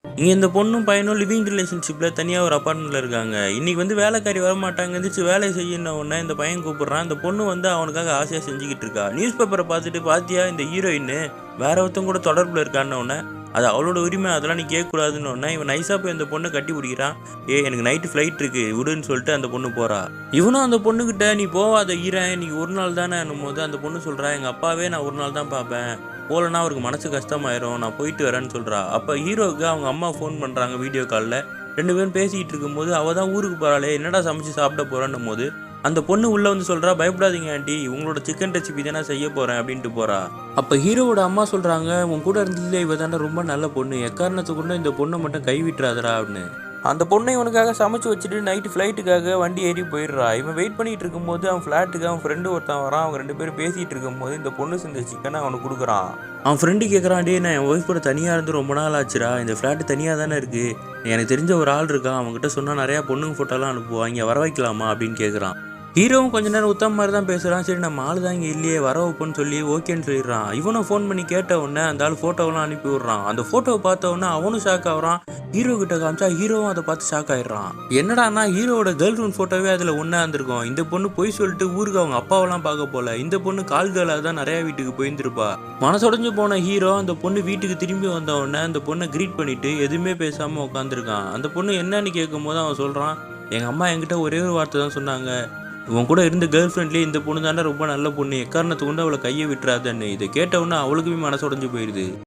இங்க இந்த பொண்ணும் பையனும் லிவிங் ரிலேஷன்ஷிப்ல தனியா ஒரு அபார்ட்மெண்ட்ல இருக்காங்க. இன்னைக்கு வந்து வேலைக்காரி வரமாட்டாங்க. எந்திரிச்சு வேலைய செய்யின்ன உடனே இந்த பையன் கூப்பிடுறான். இந்த பொண்ணு வந்து அவனுக்காக ஆசையா செஞ்சுக்கிட்டு இருக்கா. நியூஸ் பேப்பர பார்த்துட்டு பாத்தியா இந்த ஹீரோயின் வேற ஒருத்தவங்க கூட தொடர்புல இருக்கான்ன உடனே, அது அவளோட உரிமை அதெல்லாம் நீ கேட்கக்கூடாதுன்னு உடனே இவன் நைஸா போய் அந்த பொண்ணை கட்டி பிடிக்கிறான். எனக்கு நைட்டு ஃப்ளைட் இருக்கு விடுன்னு சொல்லிட்டு அந்த பொண்ணு போறா. இவனும் அந்த பொண்ணுகிட்ட நீ போவாத ஈரன் இன்னைக்கு ஒரு நாள் தானே போது அந்த பொண்ணு சொல்றா எங்க அப்பாவே நான் ஒரு நாள் தான் பார்ப்பேன். போலன்னா அவருக்கு மனசு கஷ்டமாயிரும். நான் போயிட்டு வரேன்னு சொல்றா. அப்ப ஹீரோவுக்கு அவங்க அம்மா ஃபோன் பண்றாங்க வீடியோ கால்ல. 2 பேரும் பேசிக்கிட்டு இருக்கும்போது, அவ தான் ஊருக்கு போறாளே! என்னடா சமைச்சு சாப்பிட போறன்னும்போது, அந்த பொண்ணு உள்ள வந்து சொல்றா, "பயப்படாதீங்க ஆன்ட்டி. உங்களோட சிக்கன் ரெசிபி தான் நான் செய்ய போறேன்" அப்படின்ட்டு போறா. அப்ப ஹீரோவோட அம்மா சொல்றாங்க, "உன் கூட இருந்ததுல இவ தான்டா ரொம்ப நல்ல பொண்ணு. எக்காரணத்துக்கு கொண்டும் இந்த பொண்ண மட்டும் கைவிட்றாதடா" அப்படின்னு. அந்த பொண்ணை இவனுக்காக சமைச்சு வச்சுட்டு நைட்டு ஃப்ளைட்டுக்காக வண்டி ஏறி போயிடுறா. இவன் வெயிட் பண்ணிட்டு இருக்கும்போது அவன் ஃப்ளாட்டுக்கு அவன் ஃப்ரெண்டு ஒருத்தன் வரான். அவங்க 2 பேரும் பேசிட்டு இருக்கும்போது இந்த பொண்ணு செஞ்ச சிக்கனை அவனுக்கு கொடுக்குறான். அவன் ஃப்ரெண்டு கேட்குறான், "டேய் நான் என் ஒய்ஃப் கூட தனியாக இருந்து ரொம்ப நாள் ஆச்சுடா. இந்த ஃப்ளாட்டு தனியாக தானே இருக்கு. எனக்கு தெரிஞ்ச ஒரு ஆள் இருக்கான். அவன்கிட்ட சொன்னால் நிறையா பொண்ணுங்க ஃபோட்டோலாம் அனுப்புவான். இங்கே வர வைக்கலாமா?" அப்படின்னு கேட்குறான். ஹீரோவும் கொஞ்ச நேரம் உத்தம மாதிரி தான் பேசுகிறான். சரி நம்ம ஆள் தான் இங்கே இல்லையே வர வைப்போன்னு சொல்லி ஓகேன்னு சொல்லிடுறான். இவனும் ஃபோன் பண்ணி கேட்ட உடனே அந்த ஆள் ஃபோட்டோவெல்லாம் அனுப்பி விட்றான். அந்த ஃபோட்டோவை பார்த்த உடனே அவனும் ஷாக் ஆகுறான். ஹீரோ கிட்ட காமிச்சா ஹீரோவும் அதை பார்த்து ஷாக் ஆயிடுறான். என்னடான்னா ஹீரோவோட கேர்ள் ஃப்ரெண்ட் ஃபோட்டோவே அதில் ஒன்றா இருந்திருக்கும். இந்த பொண்ணு போய் சொல்லிட்டு ஊருக்கு அவங்க அப்பாவெல்லாம் பார்க்க போல. இந்த பொண்ணு கால் கேர்ளாக தான் நிறையா வீட்டுக்கு போயிருந்துருப்பா. மனசுடைஞ்சு போன ஹீரோ அந்த பொண்ணு வீட்டுக்கு திரும்பி வந்த உடனே அந்த பொண்ணை கிரீட் பண்ணிட்டு எதுவுமே பேசாமல் உட்காந்துருக்கான். அந்த பொண்ணு என்னன்னு கேட்கும் போது அவன் சொல்கிறான், "எங்கள் அம்மா என்கிட்ட ஒரே ஒரு வார்த்தை தான் சொன்னாங்க. உன் கூட இருந்த கேர்ள் ஃப்ரெண்ட்லேயே இந்த பொண்ணு தானே ரொம்ப நல்ல பொண்ணு. எக்காரணத்துக்கு கொண்டு அவளை கையை விட்டுறாதன்னு." இதை கேட்ட உடனே அவளுக்குமே மனசு உடஞ்சு போயிடுது.